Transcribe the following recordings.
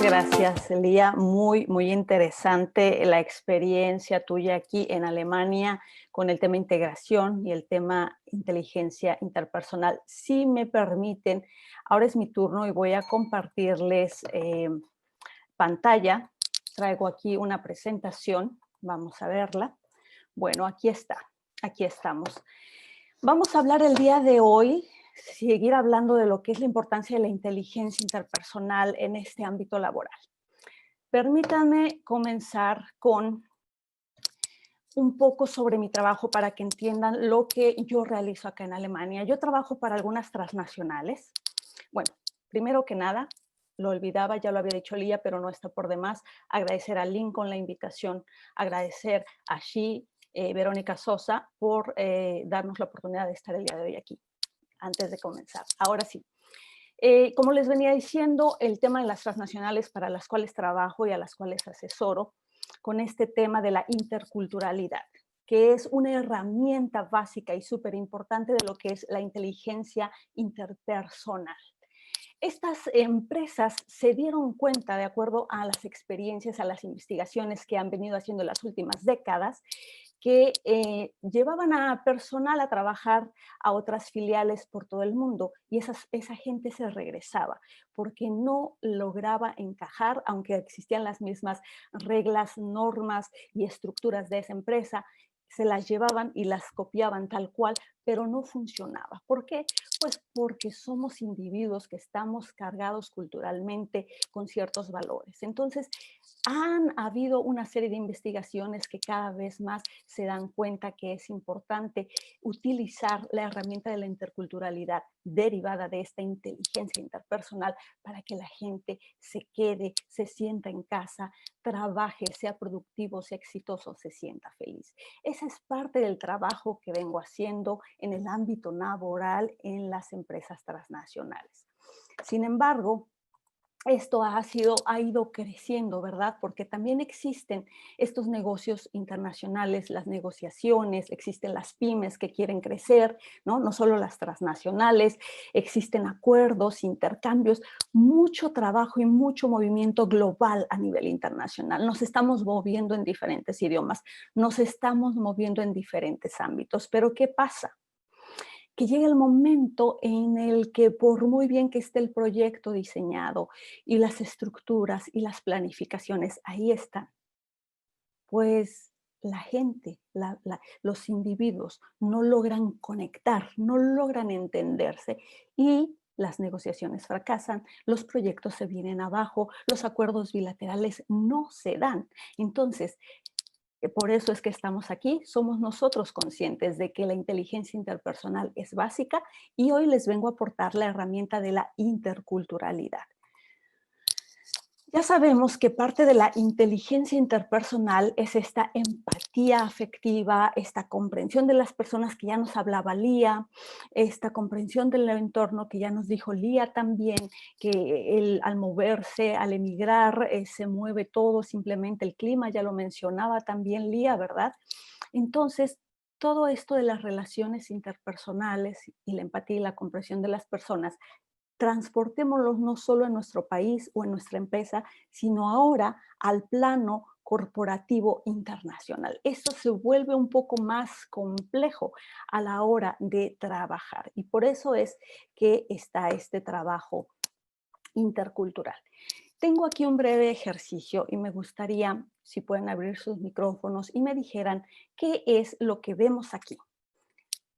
Gracias, Lía. Muy interesante la experiencia tuya aquí en Alemania con el tema integración y el tema inteligencia interpersonal. Si me permiten, ahora es mi turno y voy a compartirles pantalla. Traigo aquí una presentación. Vamos a verla. Bueno, aquí está. Aquí estamos. Vamos a hablar el día de hoy, seguir hablando de lo que es la importancia de la inteligencia interpersonal en este ámbito laboral. Permítanme comenzar con un poco sobre mi trabajo para que entiendan lo que yo realizo acá en Alemania. Yo trabajo para algunas transnacionales. Bueno, primero que nada, lo olvidaba, ya lo había dicho Lía, pero no está por demás, agradecer a Lincoln la invitación, agradecer a Xi, Verónica Sosa, por darnos la oportunidad de estar el día de hoy aquí, antes de comenzar. Ahora sí. Como les venía diciendo, el tema de las transnacionales para las cuales trabajo y a las cuales asesoro, con este tema de la interculturalidad, que es una herramienta básica y súper importante de lo que es la inteligencia interpersonal. Estas empresas se dieron cuenta, de acuerdo a las experiencias, a las investigaciones que han venido haciendo en las últimas décadas, que llevaban a personal a trabajar a otras filiales por todo el mundo y esa gente se regresaba porque no lograba encajar, aunque existían las mismas reglas, normas y estructuras de esa empresa, se las llevaban y las copiaban tal cual, pero no funcionaba. ¿Por qué? Pues porque somos individuos que estamos cargados culturalmente con ciertos valores. Entonces, han habido una serie de investigaciones que cada vez más se dan cuenta que es importante utilizar la herramienta de la interculturalidad derivada de esta inteligencia interpersonal para que la gente se quede, se sienta en casa, trabaje, sea productivo, sea exitoso, se sienta feliz. Esa es parte del trabajo que vengo haciendo en el ámbito laboral en las empresas transnacionales. Sin embargo, esto ha ido creciendo, ¿verdad? Porque también existen estos negocios internacionales, las negociaciones, existen las pymes que quieren crecer, ¿no? No solo las transnacionales, existen acuerdos, intercambios, mucho trabajo y mucho movimiento global a nivel internacional. Nos estamos moviendo en diferentes idiomas, nos estamos moviendo en diferentes ámbitos, pero ¿qué pasa? Que llegue el momento en el que por muy bien que esté el proyecto diseñado y las estructuras y las planificaciones ahí están, pues la gente, los individuos no logran conectar, no logran entenderse y las negociaciones fracasan, los proyectos se vienen abajo, los acuerdos bilaterales no se dan. Entonces, por eso es que estamos aquí, somos nosotros conscientes de que la inteligencia interpersonal es básica y hoy les vengo a aportar la herramienta de la interculturalidad. Ya sabemos que parte de la inteligencia interpersonal es esta empatía afectiva, esta comprensión de las personas que ya nos hablaba Lía, esta comprensión del entorno que ya nos dijo Lía también, que al moverse, al emigrar, se mueve todo, simplemente el clima, ya lo mencionaba también Lía, ¿verdad? Entonces, todo esto de las relaciones interpersonales y la empatía y la comprensión de las personas transportémoslos no solo en nuestro país o en nuestra empresa, sino ahora al plano corporativo internacional. Esto se vuelve un poco más complejo a la hora de trabajar y por eso es que está este trabajo intercultural. Tengo aquí un breve ejercicio y me gustaría, si pueden abrir sus micrófonos y me dijeran qué es lo que vemos aquí.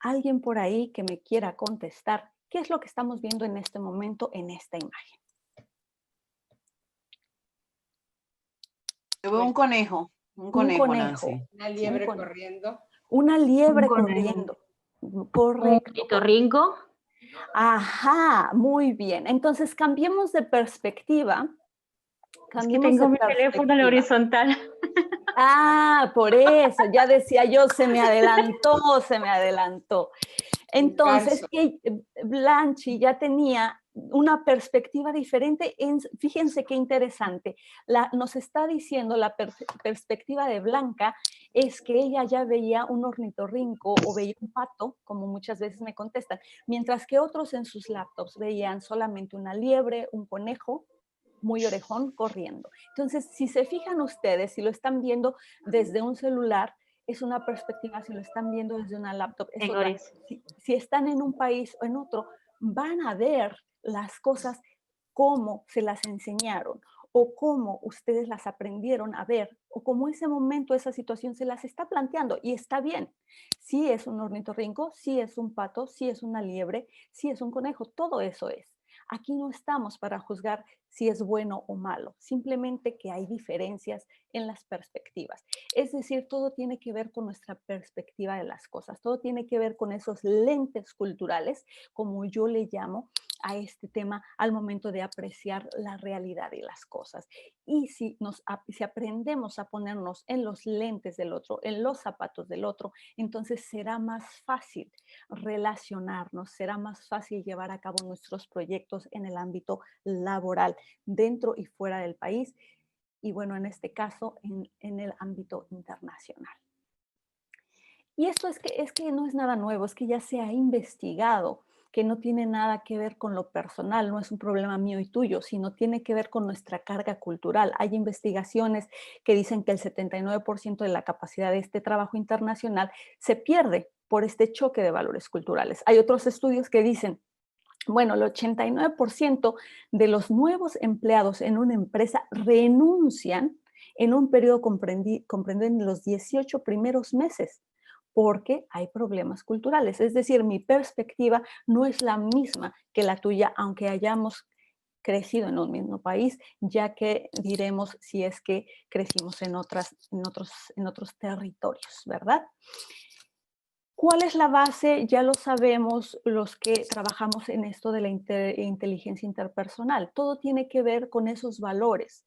Alguien por ahí que me quiera contestar. ¿Qué es lo que estamos viendo en este momento en esta imagen? Yo veo un conejo. Un Un conejo, Nancy. conejo. Una Un liebre conejo. corriendo. Una Un liebre conejo. corriendo. Un Correcto. ornitorrinco. Ajá, muy bien. Entonces cambiemos de perspectiva. Es que tengo mi teléfono en la horizontal. Ah, por eso, ya decía yo, se me adelantó, se me adelantó. Entonces, Blanchi ya tenía una perspectiva diferente. Fíjense qué interesante. Nos está diciendo la perspectiva de Blanca es que ella ya veía un ornitorrinco o veía un pato, como muchas veces me contestan, mientras que otros en sus laptops veían solamente una liebre, un conejo muy orejón corriendo. Entonces, si se fijan ustedes, si lo están viendo desde un celular, es una perspectiva, si lo están viendo desde una laptop, es otra. Si están en un país o en otro, van a ver las cosas como se las enseñaron o cómo ustedes las aprendieron a ver o cómo ese momento, esa situación se las está planteando y está bien. Sí es un ornitorrinco, sí es un pato, sí es una liebre, sí es un conejo, todo eso es. Aquí no estamos para juzgar si es bueno o malo, simplemente que hay diferencias en las perspectivas. Es decir, todo tiene que ver con nuestra perspectiva de las cosas, todo tiene que ver con esos lentes culturales, como yo le llamo a este tema al momento de apreciar la realidad de las cosas. Y si aprendemos a ponernos en los lentes del otro, en los zapatos del otro, entonces será más fácil relacionarnos, será más fácil llevar a cabo nuestros proyectos en el ámbito laboral, dentro y fuera del país, y bueno, en este caso, en el ámbito internacional. Y esto es que no es nada nuevo, es que ya se ha investigado, que no tiene nada que ver con lo personal, no es un problema mío y tuyo, sino tiene que ver con nuestra carga cultural. Hay investigaciones que dicen que el 79% de la capacidad de este trabajo internacional se pierde por este choque de valores culturales. Hay otros estudios que dicen, bueno, el 89% de los nuevos empleados en una empresa renuncian en un periodo comprendido en los 18 primeros meses porque hay problemas culturales. Es decir, mi perspectiva no es la misma que la tuya, aunque hayamos crecido en un mismo país, ya que diremos si es que crecimos en otros territorios, ¿verdad? ¿Cuál es la base? Ya lo sabemos los que trabajamos en esto de la inteligencia interpersonal. Todo tiene que ver con esos valores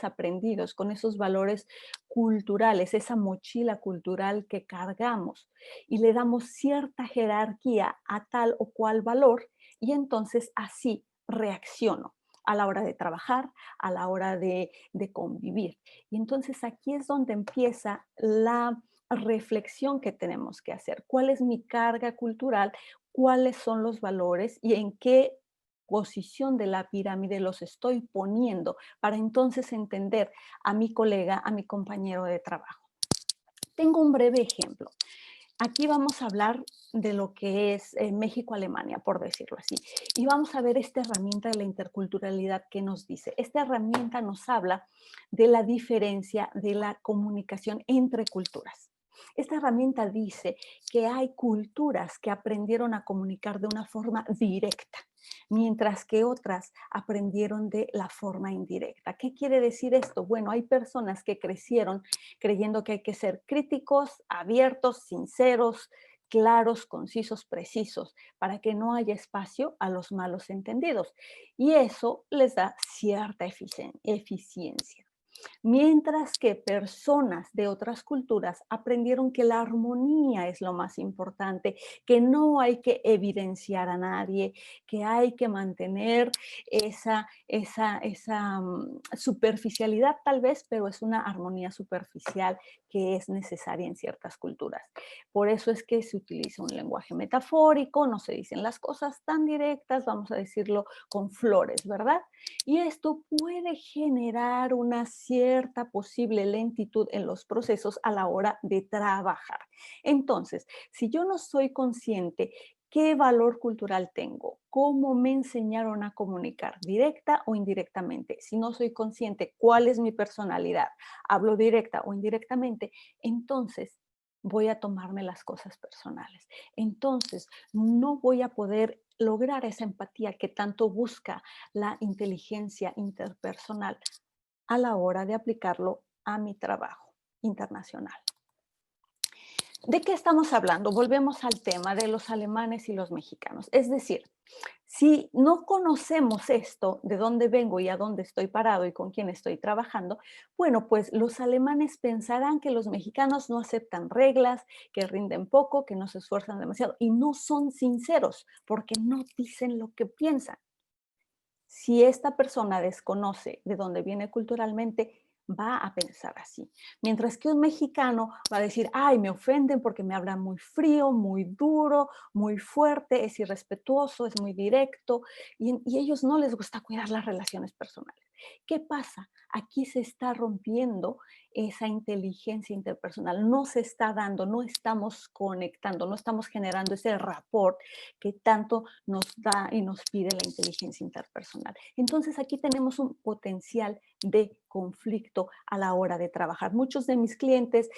aprendidos, con esos valores culturales, esa mochila cultural que cargamos y le damos cierta jerarquía a tal o cual valor y entonces así reacciono a la hora de trabajar, a la hora de convivir. Y entonces aquí es donde empieza la reflexión que tenemos que hacer. ¿Cuál es mi carga cultural? ¿Cuáles son los valores? ¿Y en qué posición de la pirámide los estoy poniendo para entonces entender a mi colega, a mi compañero de trabajo? Tengo un breve ejemplo. Aquí vamos a hablar de lo que es México-Alemania, por decirlo así. Y vamos a ver esta herramienta de la interculturalidad que nos dice. Esta herramienta nos habla de la diferencia de la comunicación entre culturas. Esta herramienta dice que hay culturas que aprendieron a comunicar de una forma directa, mientras que otras aprendieron de la forma indirecta. ¿Qué quiere decir esto? Bueno, hay personas que crecieron creyendo que hay que ser críticos, abiertos, sinceros, claros, concisos, precisos, para que no haya espacio a los malos entendidos. Y eso les da cierta eficiencia. Mientras que personas de otras culturas aprendieron que la armonía es lo más importante, que no hay que evidenciar a nadie, que hay que mantener esa superficialidad tal vez, pero es una armonía superficial que es necesaria en ciertas culturas. Por eso es que se utiliza un lenguaje metafórico, no se dicen las cosas tan directas, vamos a decirlo con flores, ¿verdad? Y esto puede generar una cierta posible lentitud en los procesos a la hora de trabajar. Entonces, si yo no soy consciente qué valor cultural tengo, cómo me enseñaron a comunicar, directa o indirectamente, si no soy consciente cuál es mi personalidad, hablo directa o indirectamente, entonces voy a tomarme las cosas personales. Entonces, no voy a poder lograr esa empatía que tanto busca la inteligencia interpersonal a la hora de aplicarlo a mi trabajo internacional. ¿De qué estamos hablando? Volvemos al tema de los alemanes y los mexicanos. Es decir, si no conocemos esto, de dónde vengo y a dónde estoy parado y con quién estoy trabajando, bueno, pues los alemanes pensarán que los mexicanos no aceptan reglas, que rinden poco, que no se esfuerzan demasiado y no son sinceros porque no dicen lo que piensan. Si esta persona desconoce de dónde viene culturalmente, va a pensar así. Mientras que un mexicano va a decir, ay, me ofenden porque me hablan muy frío, muy duro, muy fuerte, es irrespetuoso, es muy directo, y a ellos no les gusta cuidar las relaciones personales. ¿Qué pasa? Aquí se está rompiendo esa inteligencia interpersonal, no se está dando, no estamos conectando, no estamos generando ese rapport que tanto nos da y nos pide la inteligencia interpersonal. Entonces aquí tenemos un potencial de conflicto a la hora de trabajar. Muchos de mis clientes,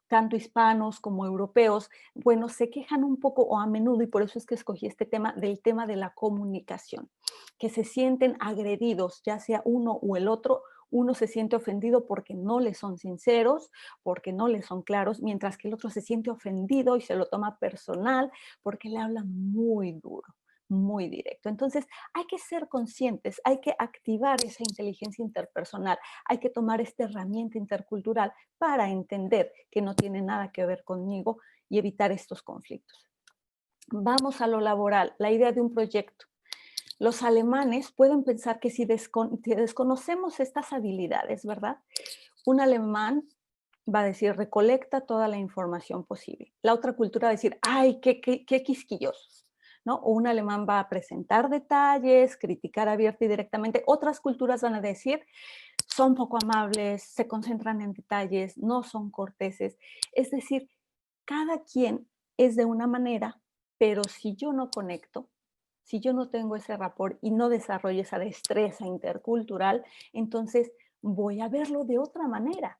tanto hispanos como europeos, bueno, se quejan un poco o a menudo, y por eso es que escogí este tema, del tema de la comunicación, que se sienten agredidos, ya sea uno o el otro. Uno se siente ofendido porque no le son sinceros, porque no le son claros, mientras que el otro se siente ofendido y se lo toma personal porque le hablan muy duro, muy directo. Entonces, hay que ser conscientes, hay que activar esa inteligencia interpersonal, hay que tomar esta herramienta intercultural para entender que no tiene nada que ver conmigo y evitar estos conflictos. Vamos a lo laboral, la idea de un proyecto. Los alemanes pueden pensar que si desconocemos estas habilidades, ¿verdad? Un alemán va a decir, recolecta toda la información posible. La otra cultura va a decir, ay, qué quisquillosos, ¿no? O un alemán va a presentar detalles, criticar abierta y directamente. Otras culturas van a decir, son poco amables, se concentran en detalles, no son corteses. Es decir, cada quien es de una manera, pero si yo no conecto, si yo no tengo ese rapport y no desarrollo esa destreza intercultural, entonces voy a verlo de otra manera,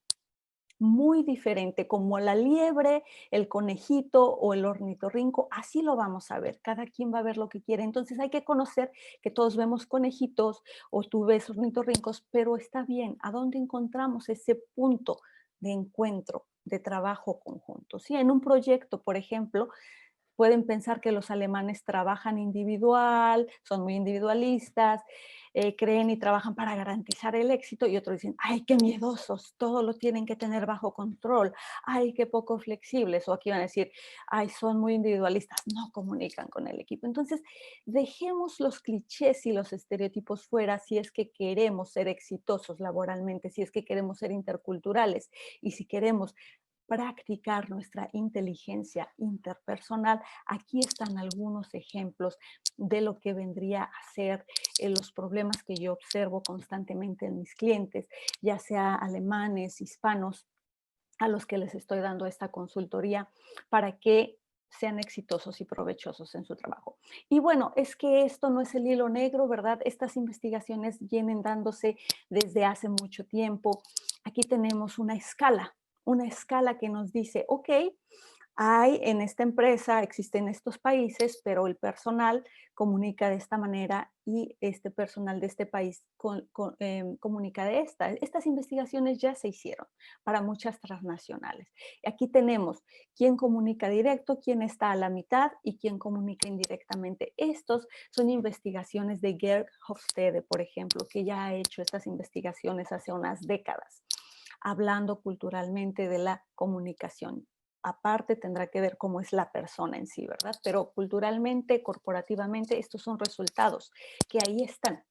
muy diferente, como la liebre, el conejito o el ornitorrinco, así lo vamos a ver, cada quien va a ver lo que quiere. Entonces hay que conocer que todos vemos conejitos o tú ves ornitorrincos, pero está bien, ¿a dónde encontramos ese punto de encuentro, de trabajo conjunto? Sí, en un proyecto, por ejemplo, pueden pensar que los alemanes trabajan individual, son muy individualistas, creen y trabajan para garantizar el éxito, y otros dicen, ay, qué miedosos, todo lo tienen que tener bajo control, ay, qué poco flexibles, o aquí van a decir, ay, son muy individualistas, no comunican con el equipo. Entonces, dejemos los clichés y los estereotipos fuera si es que queremos ser exitosos laboralmente, si es que queremos ser interculturales y si queremos practicar nuestra inteligencia interpersonal. Aquí están algunos ejemplos de lo que vendría a ser los problemas que yo observo constantemente en mis clientes, ya sea alemanes, hispanos, a los que les estoy dando esta consultoría para que sean exitosos y provechosos en su trabajo. Y bueno, es que esto no es el hilo negro, ¿verdad? Estas investigaciones vienen dándose desde hace mucho tiempo. Aquí tenemos una escala que nos dice, ok, hay en esta empresa, existen estos países, pero el personal comunica de esta manera y este personal de este país comunica de esta. Estas investigaciones ya se hicieron para muchas transnacionales. Aquí tenemos quién comunica directo, quién está a la mitad y quién comunica indirectamente. Estos son investigaciones de Georg Hofstede, por ejemplo, que ya ha hecho estas investigaciones hace unas décadas, hablando culturalmente de la comunicación. Aparte tendrá que ver cómo es la persona en sí, ¿verdad? Pero culturalmente, corporativamente, estos son resultados que ahí están.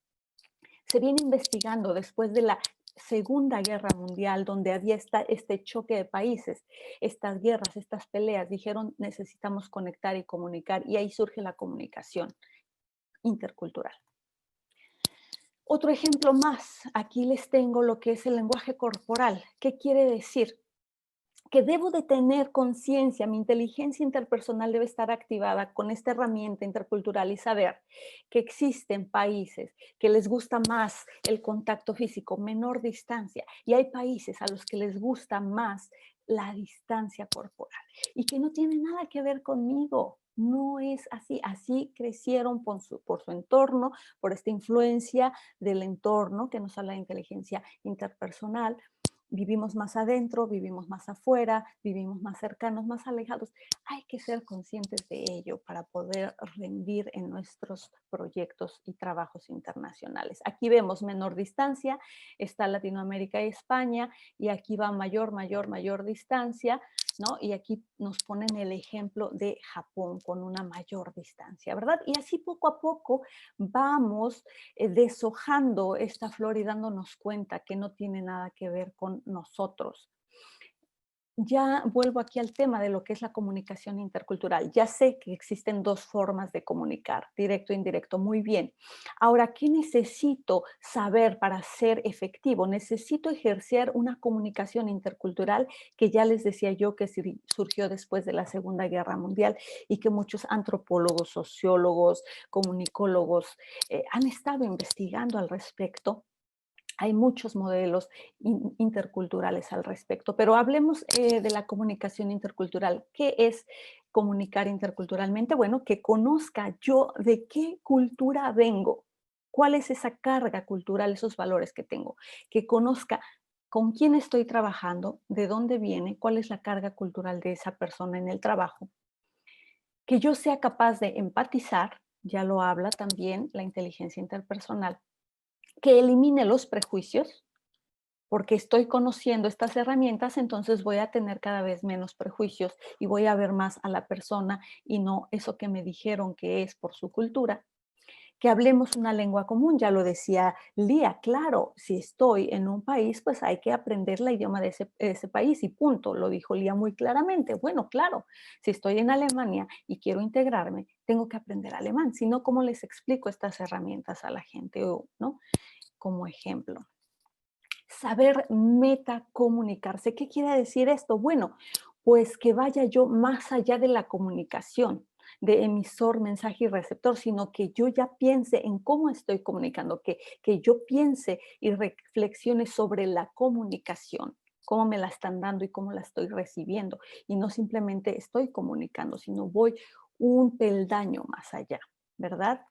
Se viene investigando después de la Segunda Guerra Mundial, donde había este choque de países, estas guerras, estas peleas, dijeron necesitamos conectar y comunicar, y ahí surge la comunicación intercultural. Otro ejemplo más, aquí les tengo lo que es el lenguaje corporal. ¿Qué quiere decir? Que debo de tener conciencia, mi inteligencia interpersonal debe estar activada con esta herramienta intercultural y saber que existen países que les gusta más el contacto físico, menor distancia, y hay países a los que les gusta más la distancia corporal y que no tiene nada que ver conmigo. No es así, así crecieron por su entorno, por esta influencia del entorno que nos habla de inteligencia interpersonal, vivimos más adentro, vivimos más afuera, vivimos más cercanos, más alejados. Hay que ser conscientes de ello para poder rendir en nuestros proyectos y trabajos internacionales. Aquí vemos menor distancia, está Latinoamérica y España, y aquí va mayor distancia, ¿no? Y aquí nos ponen el ejemplo de Japón con una mayor distancia, ¿verdad? Y así poco a poco vamos deshojando esta flor y dándonos cuenta que no tiene nada que ver con nosotros. Ya vuelvo aquí al tema de lo que es la comunicación intercultural. Ya sé que existen dos formas de comunicar, directo e indirecto, muy bien. Ahora, ¿qué necesito saber para ser efectivo? Necesito ejercer una comunicación intercultural que ya les decía yo que surgió después de la Segunda Guerra Mundial y que muchos antropólogos, sociólogos, comunicólogos han estado investigando al respecto. Hay muchos modelos interculturales al respecto, pero hablemos de la comunicación intercultural. ¿Qué es comunicar interculturalmente? Bueno, que conozca yo de qué cultura vengo, cuál es esa carga cultural, esos valores que tengo, que conozca con quién estoy trabajando, de dónde viene, cuál es la carga cultural de esa persona en el trabajo, que yo sea capaz de empatizar, ya lo habla también la inteligencia interpersonal, que elimine los prejuicios, porque estoy conociendo estas herramientas, entonces voy a tener cada vez menos prejuicios y voy a ver más a la persona y no eso que me dijeron que es por su cultura. Que hablemos una lengua común, ya lo decía Lía, claro, si estoy en un país, pues hay que aprender el idioma de ese país y punto, lo dijo Lía muy claramente. Bueno, claro, si estoy en Alemania y quiero integrarme, tengo que aprender alemán, si no, ¿cómo les explico estas herramientas a la gente? ¿No? Como ejemplo. Saber metacomunicarse. ¿Qué quiere decir esto? Bueno, pues que vaya yo más allá de la comunicación, de emisor, mensaje y receptor, sino que yo ya piense en cómo estoy comunicando, que yo piense y reflexione sobre la comunicación, cómo me la están dando y cómo la estoy recibiendo. Y no simplemente estoy comunicando, sino voy un peldaño más allá, ¿verdad?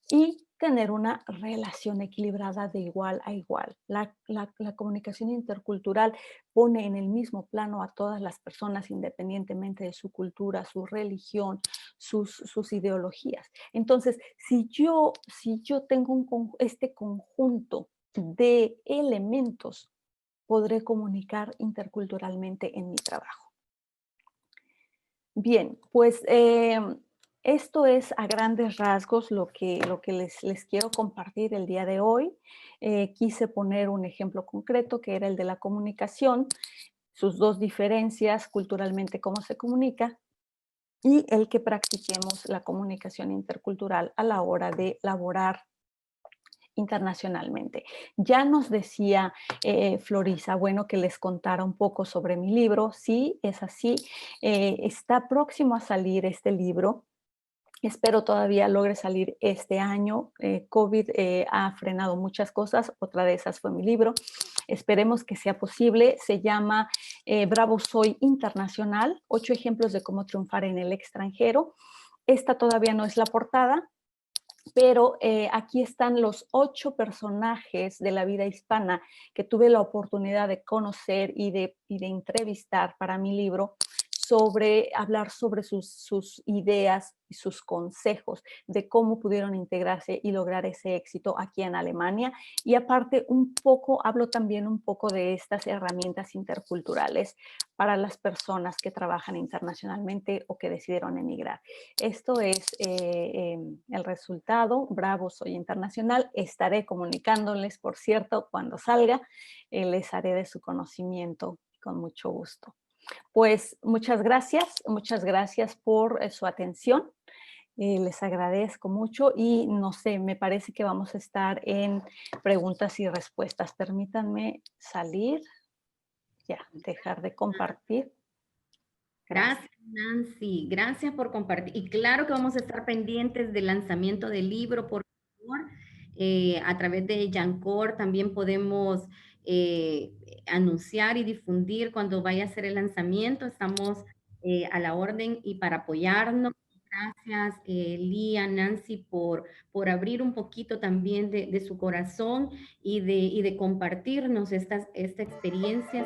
Y tener una relación equilibrada de igual a igual. La comunicación intercultural pone en el mismo plano a todas las personas independientemente de su cultura, su religión, sus ideologías. Entonces, si yo tengo este conjunto de elementos, podré comunicar interculturalmente en mi trabajo. Bien, pues esto es a grandes rasgos lo que les quiero compartir el día de hoy. Quise poner un ejemplo concreto que era el de la comunicación, sus dos diferencias culturalmente, cómo se comunica, y el que practiquemos la comunicación intercultural a la hora de laborar internacionalmente. Ya nos decía Florisa, bueno, que les contara un poco sobre mi libro. Sí, es así. Está próximo a salir este libro. Espero todavía logre salir este año. COVID ha frenado muchas cosas. Otra de esas fue mi libro. Esperemos que sea posible. Se llama Bravo Soy Internacional, 8 ejemplos de cómo triunfar en el extranjero. Esta todavía no es la portada, pero aquí están los 8 personajes de la vida hispana que tuve la oportunidad de conocer y de entrevistar para mi libro, hablar sobre sus ideas y sus consejos de cómo pudieron integrarse y lograr ese éxito aquí en Alemania. Y aparte, hablo también un poco de estas herramientas interculturales para las personas que trabajan internacionalmente o que decidieron emigrar. Esto es el resultado. Bravo, soy internacional. Estaré comunicándoles, por cierto, cuando salga. Les haré de su conocimiento con mucho gusto. Pues muchas gracias por su atención. Les agradezco mucho y no sé, me parece que vamos a estar en preguntas y respuestas. Permítanme salir, ya, dejar de compartir. Gracias, Nancy. Gracias por compartir. Y claro que vamos a estar pendientes del lanzamiento del libro, por favor. A través de Yancor también podemos anunciar y difundir cuando vaya a ser el lanzamiento. Estamos a la orden y para apoyarnos. Gracias, Lía, Nancy, por abrir un poquito también de su corazón y de compartirnos esta experiencia.